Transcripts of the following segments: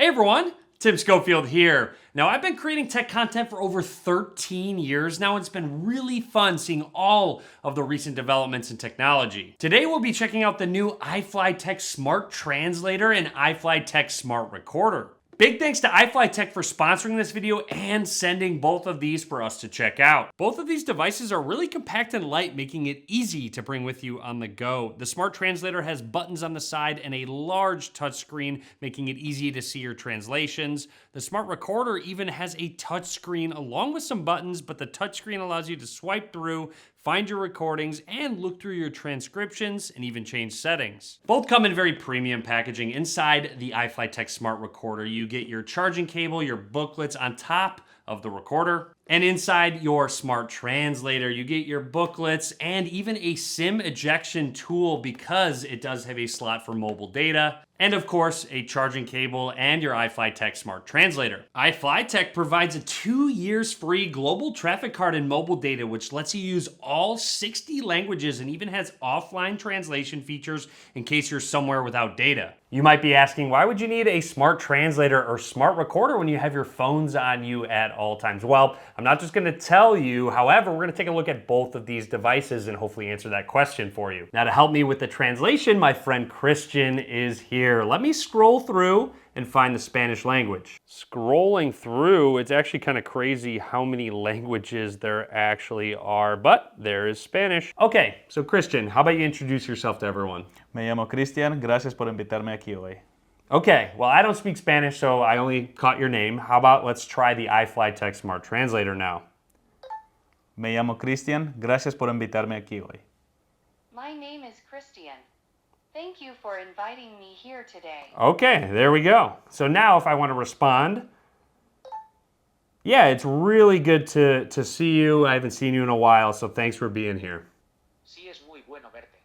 Hey everyone, TimSchofield here. Now I've been creating tech content for over 13 years now, and it's been really fun seeing all of the recent developments in technology. Today we'll be checking out the new iFLYTEK Smart Translator and iFLYTEK Smart Recorder. Big thanks to iFLYTEK for sponsoring this video and sending both of these for us to check out. Both of these devices are really compact and light, making it easy to bring with you on the go. The Smart Translator has buttons on the side and a large touchscreen, making it easy to see your translations. The Smart Recorder even has a touchscreen along with some buttons, but the touchscreen allows you to swipe through, find your recordings, and look through your transcriptions, and even change settings. Both come in very premium packaging. Inside the iFLYTEK Smart Recorder, you get your charging cable, your booklets on top of the recorder. And inside your Smart Translator, you get your booklets and even a SIM ejection tool because it does have a slot for mobile data. And of course, a charging cable and your iFLYTEK Smart Translator. iFLYTEK provides a 2 years free global traffic card and mobile data, which lets you use all 60 languages and even has offline translation features in case you're somewhere without data. You might be asking, why would you need a Smart Translator or Smart Recorder when you have your phones on you at all times? Well, I'm not just gonna tell you, however, we're gonna take a look at both of these devices and hopefully answer that question for you. Now to help me with the translation, my friend Christian is here. Let me scroll through and find the Spanish language. Scrolling through, it's actually kind of crazy how many languages there actually are, but there is Spanish. Okay, so Christian, how about you introduce yourself to everyone? Me llamo Cristian, gracias por invitarme aquí hoy. Okay, well I don't speak Spanish, so I only caught your name. How about let's try the iFLYTEK Smart Translator now. Me llamo Cristian, gracias por invitarme aquí hoy. My name is Christian. Thank you for inviting me here today. Okay, there we go. So now if I want to respond, yeah, it's really good to see you. I haven't seen you in a while, so thanks for being here. Sí, es muy bueno verte.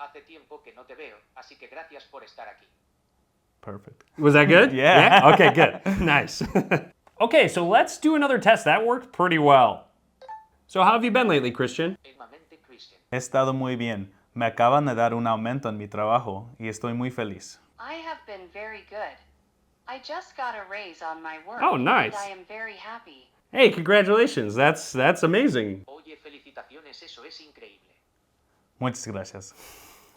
Hace tiempo que no te veo, así que gracias por estar aquí. Perfect. Was that good? Yeah. Okay, good. Nice. Okay, so let's do another test. That worked pretty well. So how have you been lately, Christian? Extremamente Christian. He estado muy bien. Me acaban de dar un aumento en mi trabajo y estoy muy feliz. I have been very good. I just got a raise on my work. Oh, nice. And I am very happy. Hey, congratulations. That's amazing. Oye, felicitaciones, eso es increíble. Muchas gracias.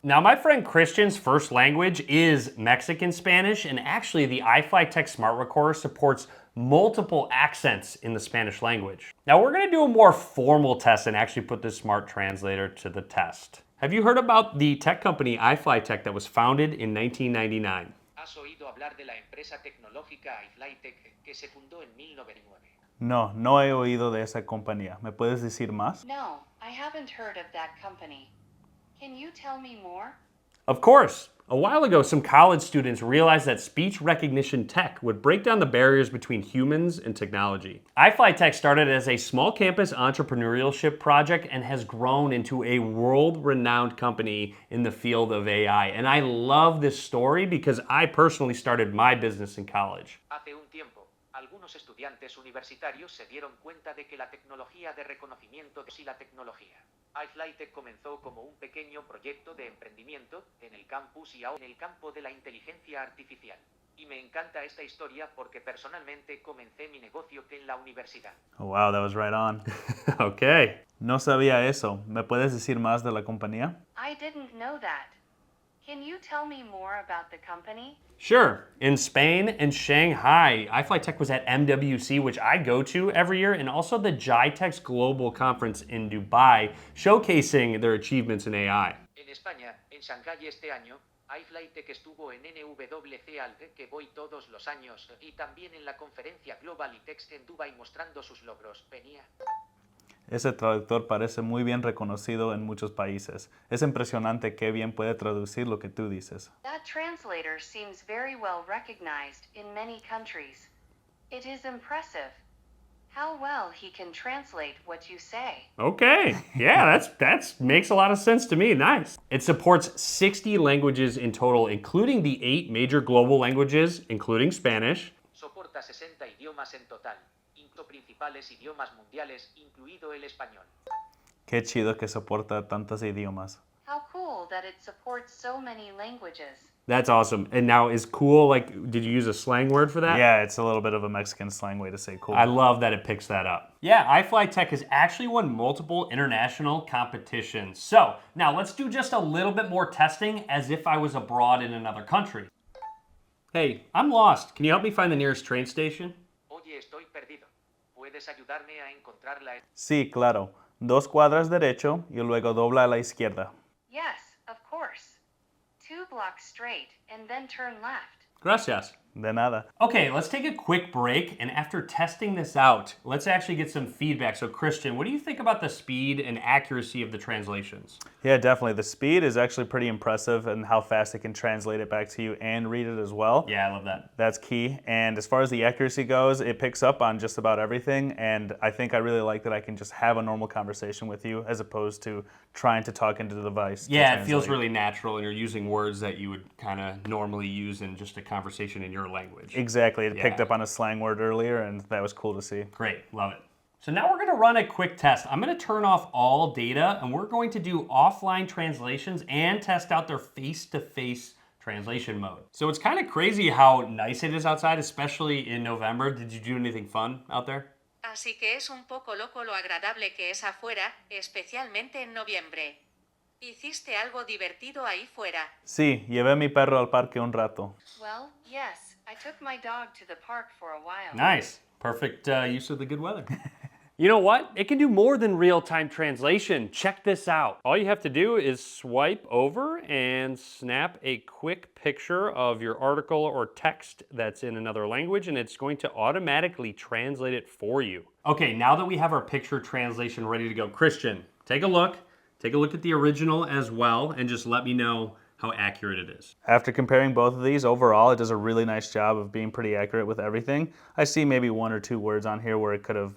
Now, my friend Christian's first language is Mexican Spanish, and actually the iFLYTEK Smart Recorder supports multiple accents in the Spanish language. Now, we're gonna do a more formal test and actually put this Smart Translator to the test. Have you heard about the tech company iFLYTEK that was founded in 1999? ¿Has oído hablar de la empresa tecnológica iFLYTEK que se fundó en 1999? No, no he oído de esa compañía. ¿Me puedes decir más? No, I haven't heard of that company. Can you tell me more? Of course. A while ago, some college students realized that speech recognition tech would break down the barriers between humans and technology. iFLYTEK started as a small campus entrepreneurship project and has grown into a world-renowned company in the field of AI. And I love this story because I personally started my business in college. Hace un tiempo, algunos estudiantes universitarios se dieron cuenta de que la tecnología de reconocimiento de la tecnología. iFLYTEK comenzó como un pequeño proyecto de emprendimiento en el campus y ahora en el campo de la inteligencia artificial. Y me encanta esta historia porque personalmente comencé mi negocio en la universidad. Oh, wow, that was right on. Okay. No sabía eso. ¿Me puedes decir más de la compañía? I didn't know that. Can you tell me more about the company? Sure. In Spain and Shanghai, iFLYTEK was at MWC, which I go to every year, and also the GITEX Global Conference in Dubai, showcasing their achievements in AI. En España, en Shanghái este año, iFLYTEK estuvo en NWC al que voy todos los años y también en la conferencia Global iTex en Dubai mostrando sus logros. Venía. Ese traductor parece muy bien reconocido en muchos países. Es impresionante qué bien puede traducir lo que tú dices. That translator seems very well recognized in many countries. It is impressive how well he can translate what you say. Okay, yeah, that's makes a lot of sense to me. Nice. It supports 60 languages in total, including the 8 major global languages, including Spanish. Soporta 60 idiomas en total, principales idiomas mundiales, incluido el español. Qué chido que soporta tantos idiomas. How cool that it supports so many languages. That's awesome. And now is cool, like, did you use a slang word for that? Yeah, it's a little bit of a Mexican slang way to say cool. I love that it picks that up. Yeah, iFLYTEK has actually won multiple international competitions. So now let's do just a little bit more testing as if I was abroad in another country. Hey, I'm lost. Can you help me find the nearest train station? Oye, estoy perdido. ¿Puedes ayudarme a encontrar la... Sí, claro. 2 cuadras derecho y luego dobla a la izquierda. Yes, of course. 2 blocks straight and then turn left. Gracias. De nada. Okay, let's take a quick break, and after testing this out, let's actually get some feedback. So Christian, what do you think about the speed and accuracy of the translations? Yeah, definitely. The speed is actually pretty impressive and how fast it can translate it back to you and read it as well. Yeah, I love that. That's key. And as far as the accuracy goes, it picks up on just about everything. And I think I really like that I can just have a normal conversation with you as opposed to trying to talk into the device. Yeah, it feels really natural, and you're using words that you would kind of normally use in just a conversation in your language. Exactly. It picked Yeah. up on a slang word earlier, and that was cool to see. Great, love it. So now we're going to run a quick test. I'm going to turn off all data, and we're going to do offline translations and test out their face-to-face translation mode. So it's kind of crazy how nice it is outside, especially in November. Did you do anything fun out there? Así que es un poco loco lo agradable que es afuera, especialmente en noviembre. ¿Hiciste algo divertido ahí fuera? Sí, llevé a mi perro al parque un rato. Well, yes, I took my dog to the park for a while. Nice. Perfect use of the good weather. You know what? It can do more than real-time translation. Check this out. All you have to do is swipe over and snap a quick picture of your article or text that's in another language, and it's going to automatically translate it for you. Okay, now that we have our picture translation ready to go, Christian, take a look. Take a look at the original as well, and just let me know how accurate it is. After comparing both of these, overall, it does a really nice job of being pretty accurate with everything. I see maybe 1 or 2 words on here where it could have,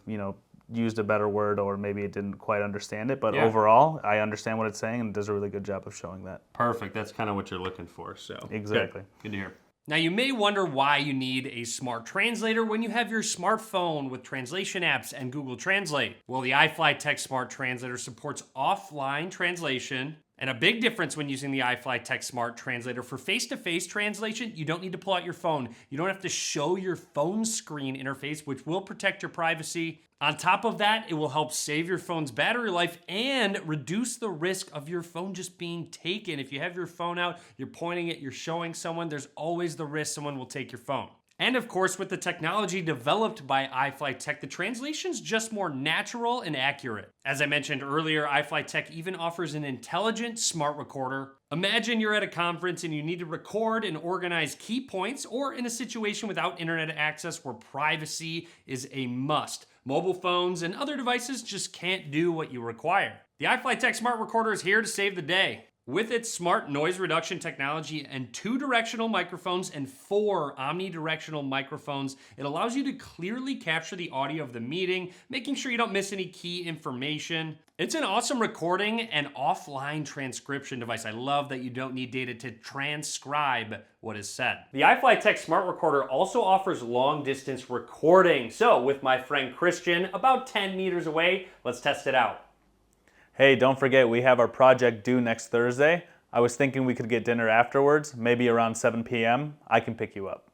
used a better word, or maybe it didn't quite understand it. But overall, I understand what it's saying, and it does a really good job of showing that. Perfect. That's kind of what you're looking for. So Exactly. Good to hear. Now, you may wonder why you need a smart translator when you have your smartphone with translation apps and Google Translate. Well, the iFLYTEK Smart Translator supports offline translation. And a big difference when using the iFLYTEK Smart Translator for face-to-face translation, you don't need to pull out your phone. You don't have to show your phone screen interface, which will protect your privacy. On top of that, it will help save your phone's battery life and reduce the risk of your phone just being taken. If you have your phone out, you're pointing it, you're showing someone, there's always the risk someone will take your phone. And of course, with the technology developed by iFLYTEK, the translation's just more natural and accurate. As I mentioned earlier, iFLYTEK even offers an intelligent smart recorder. Imagine you're at a conference and you need to record and organize key points, or in a situation without internet access where privacy is a must. Mobile phones and other devices just can't do what you require. The iFLYTEK Smart Recorder is here to save the day. With its smart noise reduction technology and 2 directional microphones and 4 omnidirectional microphones, it allows you to clearly capture the audio of the meeting, making sure you don't miss any key information. It's an awesome recording and offline transcription device. I love that you don't need data to transcribe what is said. The iFLYTEK Smart Recorder also offers long distance recording. So with my friend Christian, about 10 meters away, let's test it out. Hey, don't forget, we have our project due next Thursday. I was thinking we could get dinner afterwards, maybe around 7 p.m. I can pick you up.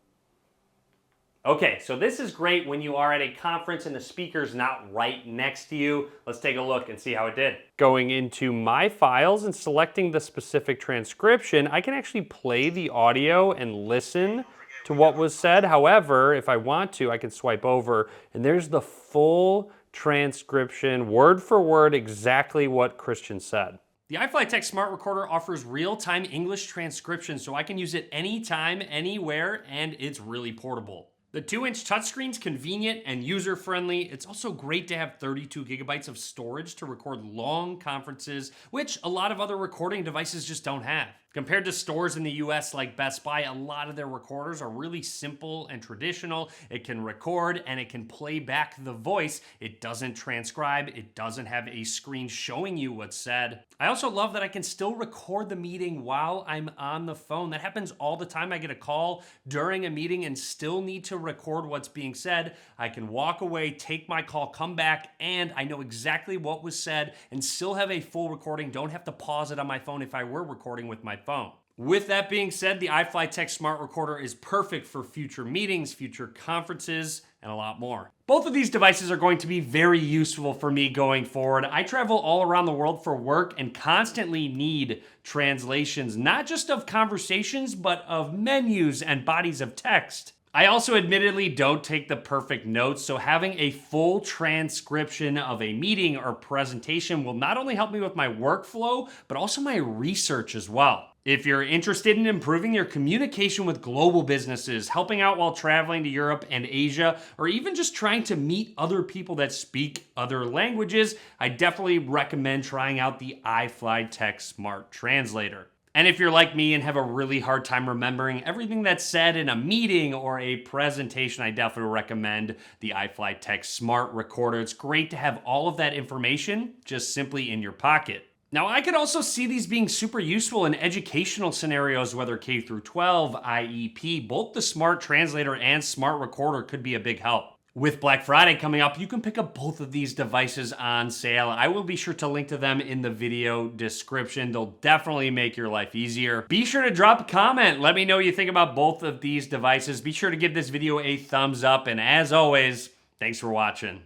Okay, so this is great when you are at a conference and the speaker's not right next to you. Let's take a look and see how it did. Going into My Files and selecting the specific transcription, I can actually play the audio and listen to what was said. However, if I want to, I can swipe over, and there's the full transcription, word for word, exactly what Christian said. The iFLYTEK Smart Recorder offers real-time English transcription, so I can use it anytime, anywhere, and it's really portable. The 2-inch touchscreen's convenient and user-friendly. It's also great to have 32 gigabytes of storage to record long conferences, which a lot of other recording devices just don't have. Compared to stores in the US like Best Buy, a lot of their recorders are really simple and traditional. It can record and it can play back the voice. It doesn't transcribe. It doesn't have a screen showing you what's said. I also love that I can still record the meeting while I'm on the phone. That happens all the time. I get a call during a meeting and still need to record what's being said. I can walk away, take my call, come back, and I know exactly what was said and still have a full recording. Don't have to pause it on my phone if I were recording with my phone. With that being said, the iFLYTEK Smart Recorder is perfect for future meetings, future conferences, and a lot more. Both of these devices are going to be very useful for me going forward. I travel all around the world for work and constantly need translations, not just of conversations, but of menus and bodies of text. I also admittedly don't take the perfect notes, so having a full transcription of a meeting or presentation will not only help me with my workflow, but also my research as well. If you're interested in improving your communication with global businesses, helping out while traveling to Europe and Asia, or even just trying to meet other people that speak other languages, I definitely recommend trying out the iFLYTEK Smart Translator. And if you're like me and have a really hard time remembering everything that's said in a meeting or a presentation, I definitely recommend the iFLYTEK Smart Recorder. It's great to have all of that information just simply in your pocket. Now, I could also see these being super useful in educational scenarios, whether K through 12, IEP, both the Smart Translator and Smart Recorder could be a big help. With Black Friday coming up, you can pick up both of these devices on sale. I will be sure to link to them in the video description. They'll definitely make your life easier. Be sure to drop a comment. Let me know what you think about both of these devices. Be sure to give this video a thumbs up. And as always, thanks for watching.